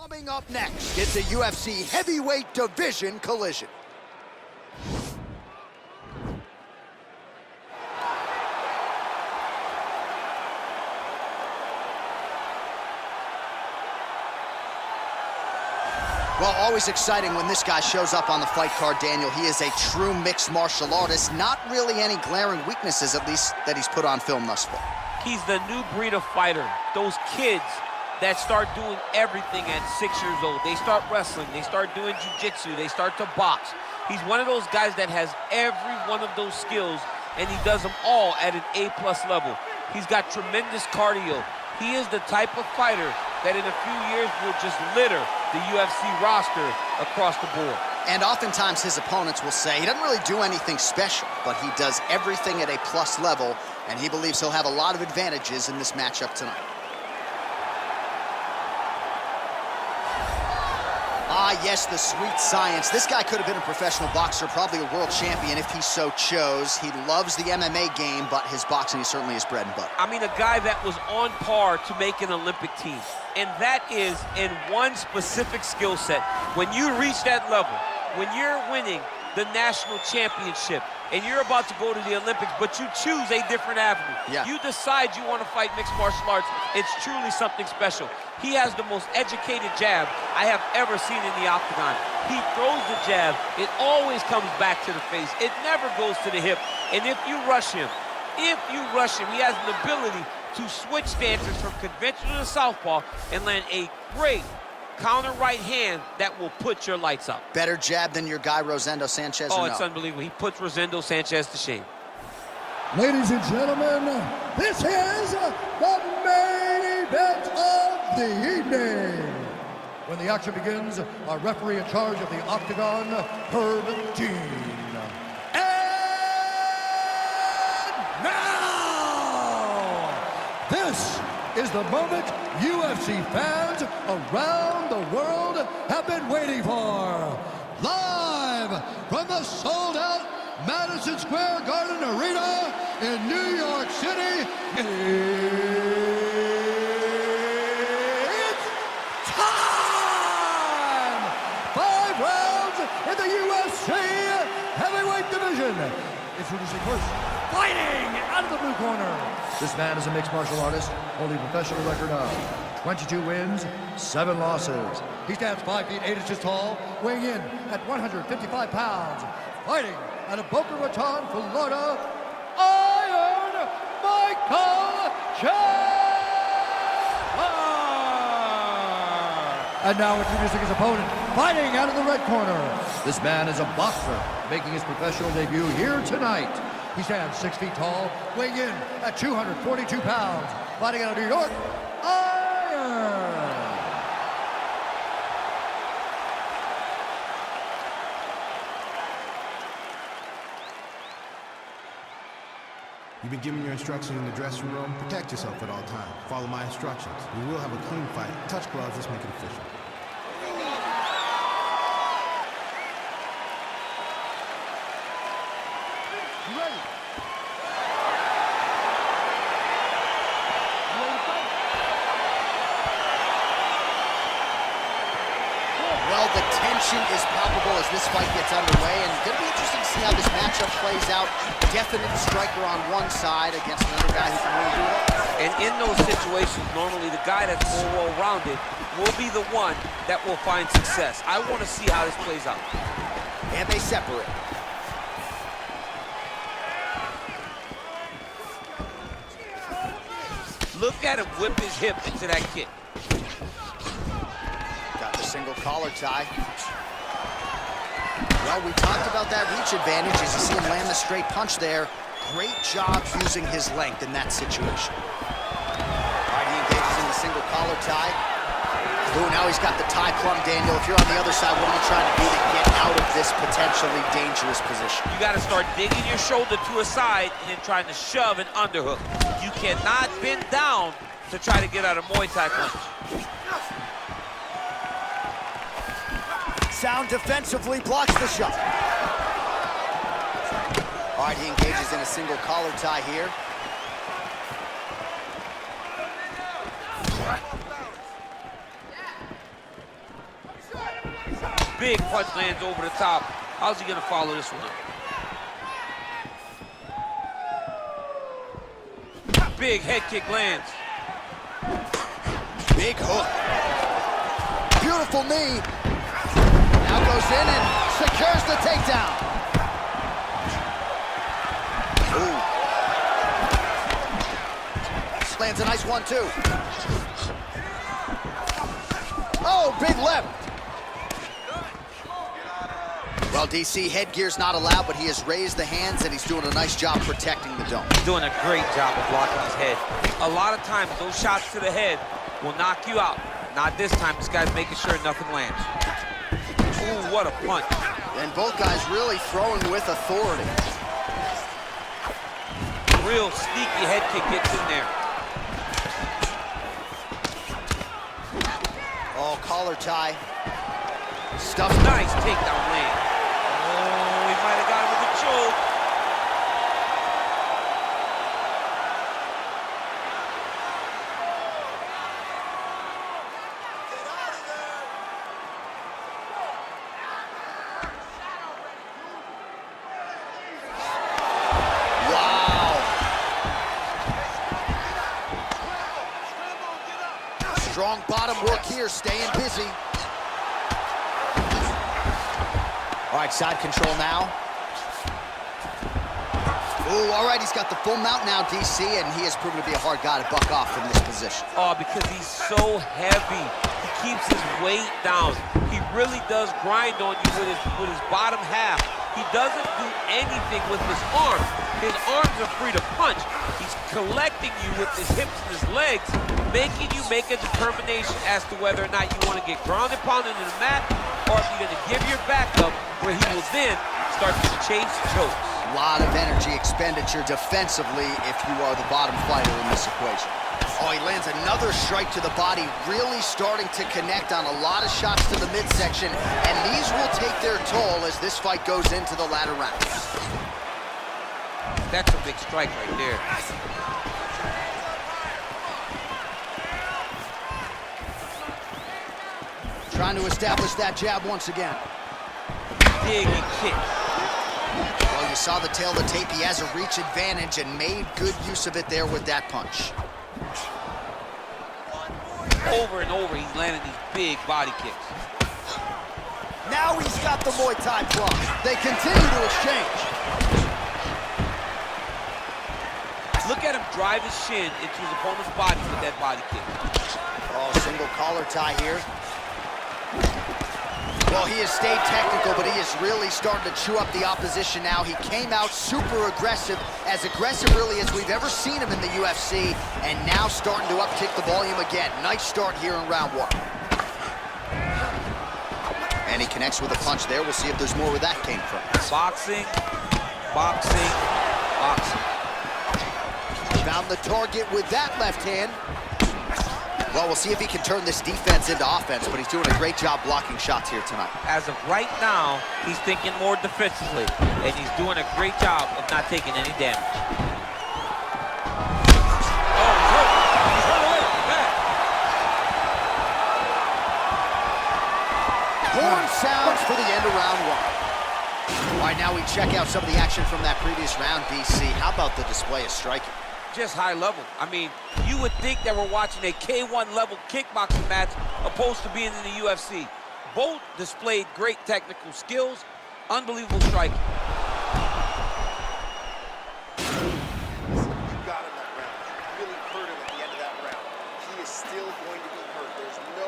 Coming up next, it's a UFC heavyweight division collision. Well, always exciting when this guy shows up on the fight card, Daniel. He is a true mixed martial artist. Not really any glaring weaknesses, at least, that he's put on film thus far. He's the new breed of fighter. Those kids that start doing everything at 6 years old. They start wrestling, they start doing jiu-jitsu, they start to box. He's one of those guys that has every one of those skills, and he does them all at an A+ level. He's got tremendous cardio. He is the type of fighter that in a few years will just litter the UFC roster across the board. And oftentimes his opponents will say he doesn't really do anything special, but he does everything at a plus level, and he believes he'll have a lot of advantages in this matchup tonight. Ah, yes, the sweet science. This guy could have been a professional boxer, probably a world champion if he so chose. He loves the MMA game, but his boxing is certainly his bread and butter. I mean, a guy that was on par to make an Olympic team. And that is in one specific skill set. When you reach that level, when you're winning the national championship, and you're about to go to the Olympics, but you choose a different avenue. Yeah. You decide you want to fight mixed martial arts. It's truly something special. He has the most educated jab I have ever seen in the octagon. He throws the jab. It always comes back to the face. It never goes to the hip. And if you rush him, he has an ability to switch stances from conventional to southpaw and land a great counter right hand that will put your lights up. Better jab than your guy, Rosendo Sanchez, Oh, or it's no? unbelievable. He puts Rosendo Sanchez to shame. Ladies and gentlemen, this is the main event of the evening. When the action begins, our referee in charge of the octagon, Herb Dean. And now, this is the moment UFC fans around the world have been waiting for. Live from the sold-out Madison Square Garden Arena in New York City, it's time! 5 rounds in the UFC heavyweight division. Introducing first, fighting out of the blue corner. This man is a mixed martial artist, holding a professional record of 22 wins, 7 losses. He stands 5 feet 8 inches tall, weighing in at 155 pounds. Fighting out of Boca Raton, Florida, Iron Michael Chandler! And now introducing his opponent, fighting out of the red corner. This man is a boxer, making his professional debut here tonight. He stands 6 feet tall, weighing in at 242 pounds. Fighting out of New York, Iron. You've been given your instructions in the dressing room. Protect yourself at all times. Follow my instructions. We will have a clean fight. Touch gloves, let's make it official. You ready? Well, the tension is palpable as this fight gets underway, and it's going to be interesting to see how this matchup plays out. Definite striker on one side against another guy who can really do it all. And in those situations, normally the guy that's more well-rounded will be the one that will find success. I want to see how this plays out. And they separate. Look at him whip his hip into that kick. Got the single collar tie. Well, we talked about that reach advantage as you see him land the straight punch there. Great job using his length in that situation. All right, he engages in the single collar tie. Ooh, now he's got the tie plum, Daniel. If you're on the other side, what are you trying to do to get out of this potentially dangerous position? You got to start digging your shoulder to a side and then trying to shove an underhook. You cannot bend down to try to get out a Muay Thai punch. Sound defensively blocks the shot. All right, he engages in a single collar tie here. Big punch lands over the top. How's he gonna follow this one up? Big head kick lands. Big hook. Beautiful knee. Now goes in and secures the takedown. Ooh. Lands a nice 1-2. Oh, big left. Well, DC, headgear's not allowed, but he has raised the hands, and he's doing a nice job protecting the dome. Doing a great job of blocking his head. A lot of times, those shots to the head will knock you out. Not this time. This guy's making sure nothing lands. Ooh, what a punch. And both guys really throwing with authority. Real sneaky head kick gets in there. Oh, collar tie. Stuff. Nice takedown land. Oh, he might have got him with a choke. Strong bottom work here, staying busy. All right, side control now. Ooh, all right, he's got the full mount now, DC, and he has proven to be a hard guy to buck off from this position. Oh, because he's so heavy. He keeps his weight down. He really does grind on you with his bottom half. He doesn't do anything with his arms. His arms are free to punch. He's collecting you with his hips and his legs, making you make a determination as to whether or not you want to get grounded, pounded into the mat, or if you're going to give your back up, where he will then start to chase chokes. A lot of energy expenditure defensively if you are the bottom fighter in this equation. Oh, he lands another strike to the body, really starting to connect on a lot of shots to the midsection, and these will take their toll as this fight goes into the latter rounds. That's a big strike right there. Trying to establish that jab once again. Big kick. Well, you saw the tail of the tape. He has a reach advantage and made good use of it there with that punch. Over and over, he's landing these big body kicks. Now he's got the Muay Thai plug. They continue to exchange. Look at him drive his shin into his opponent's body with that body kick. Oh, single collar tie here. Well, he has stayed technical, but he is really starting to chew up the opposition now. He came out super aggressive, as aggressive really as we've ever seen him in the UFC, and now starting to uptick the volume again. Nice start here in round one. And he connects with a punch there. We'll see if there's more where that came from. Boxing, boxing, boxing. Found the target with that left hand. Well, we'll see if he can turn this defense into offense, but he's doing a great job blocking shots here tonight. As of right now, he's thinking more defensively, and he's doing a great job of not taking any damage. Oh, he's hurt. He's hurt away. Back. Horn sounds for the end of round one. All right, now we check out some of the action from that previous round, DC. How about the display of striking? Just high level. I mean, you would think that we're watching a K1 level kickboxing match opposed to being in the UFC. Both displayed great technical skills, unbelievable striking. You got him that round. You really hurt him at the end of that round. He is still going to be hurt. There's no...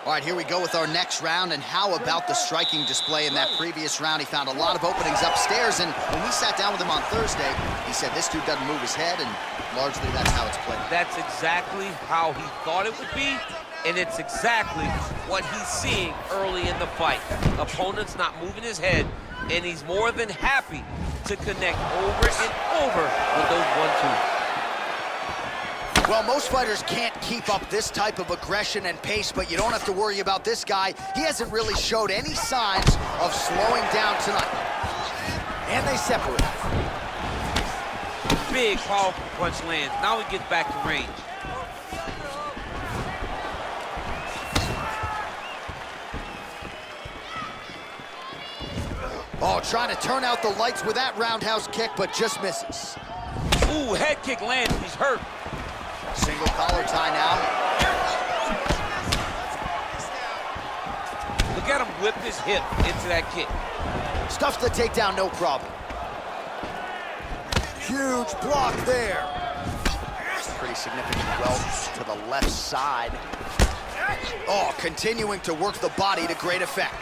All right, here we go with our next round, and how about the striking display in that previous round? He found a lot of openings upstairs, and when we sat down with him on Thursday, he said this dude doesn't move his head, and largely that's how it's played. That's exactly how he thought it would be, and it's exactly what he's seeing early in the fight. Opponent's not moving his head, and he's more than happy to connect over and over with those 1-2s. Well, most fighters can't keep up this type of aggression and pace, but you don't have to worry about this guy. He hasn't really showed any signs of slowing down tonight. And they separate. Big, powerful punch lands. Now he gets back to range. Oh, trying to turn out the lights with that roundhouse kick, but just misses. Ooh, head kick lands, he's hurt. Single collar tie now. Look at him whip his hip into that kick. Stuffs the takedown, no problem. Huge block there. Pretty significant welt to the left side. Oh, continuing to work the body to great effect.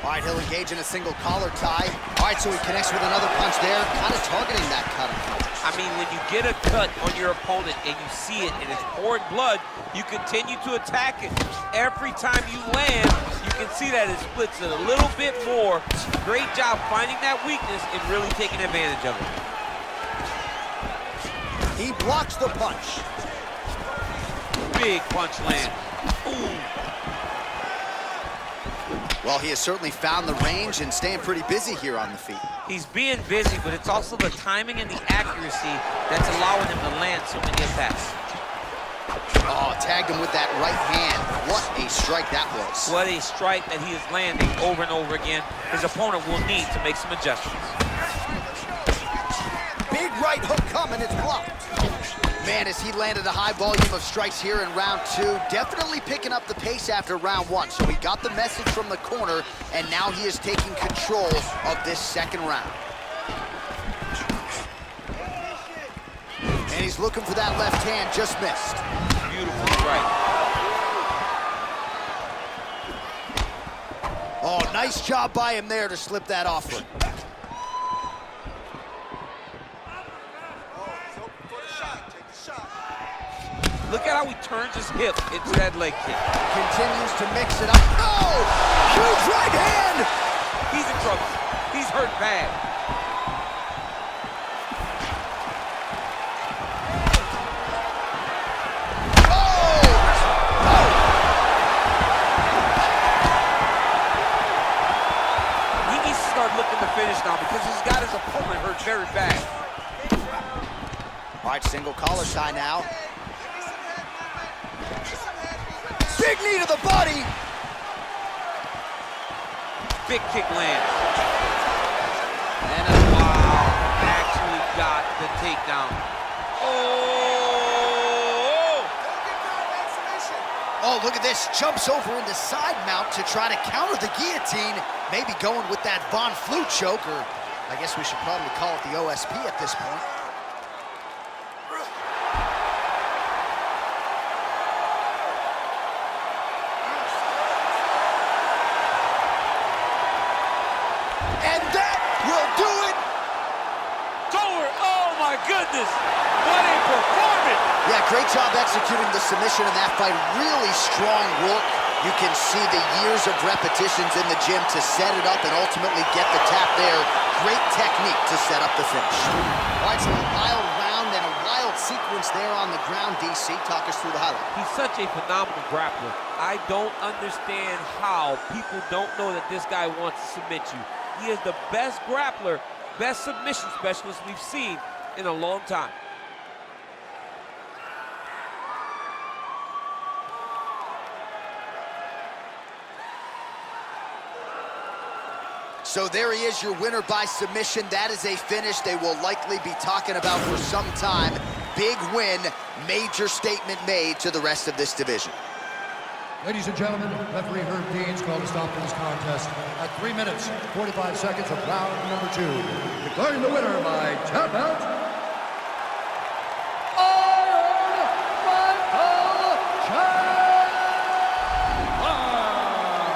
All right, he'll engage in a single collar tie. All right, so he connects with another punch there, kind of targeting that cut. I mean, when you get a cut on your opponent and you see it and it's pouring blood, you continue to attack it. Every time you land, you can see that it splits it a little bit more. Great job finding that weakness and really taking advantage of it. He blocks the punch. Big punch land. Ooh. Well, he has certainly found the range and staying pretty busy here on the feet. He's being busy, but it's also the timing and the accuracy that's allowing him to land so many attacks. Oh, tagged him with that right hand. What a strike that was. What a strike that he is landing over and over again. His opponent will need to make some adjustments. Big right hook coming, it's blocked. Man, as he landed a high volume of strikes here in round 2, definitely picking up the pace after round 1. So he got the message from the corner, and now he is taking control of this second round. And he's looking for that left hand, just missed. Beautiful strike. Oh, nice job by him there to slip that offer. Look at how he turns his hip into that leg kick. Continues to mix it up. Oh! Huge right hand! He's in trouble. He's hurt bad. Oh! He needs to start looking to finish now because he's got his opponent hurt very bad. All right, single collar tie now. Big knee to the body. Big kick lands. And wow, actually got the takedown. Oh! Oh, look at this. Jumps over into side mount to try to counter the guillotine. Maybe going with that Von Flue choke, or I guess we should probably call it the OSP at this point. And that will do it. Oh my goodness, what a performance. Yeah, great job executing the submission in that fight. Really strong work. You can see the years of repetitions in the gym to set it up and ultimately get the tap there. Great technique to set up the finish. All right, so a wild round and a wild sequence there on the ground. DC, talk us through the highlight. He's such a phenomenal grappler. I don't understand how people don't know that this guy wants to submit you. He is the best grappler, best submission specialist we've seen in a long time. So there he is, your winner by submission. That is a finish they will likely be talking about for some time. Big win, major statement made to the rest of this division. Ladies and gentlemen, referee Herb Dean's called a stop to this contest at 3 minutes, 45 seconds of round number 2. Declaring the winner by tap out,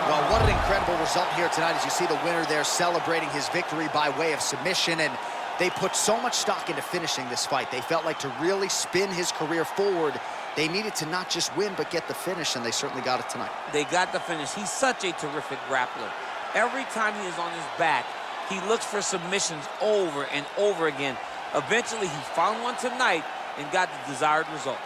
Well, what an incredible result here tonight as you see the winner there celebrating his victory by way of submission. And they put so much stock into finishing this fight. They felt like to really spin his career forward, they needed to not just win, but get the finish, and they certainly got it tonight. They got the finish. He's such a terrific grappler. Every time he is on his back, he looks for submissions over and over again. Eventually, he found one tonight and got the desired result.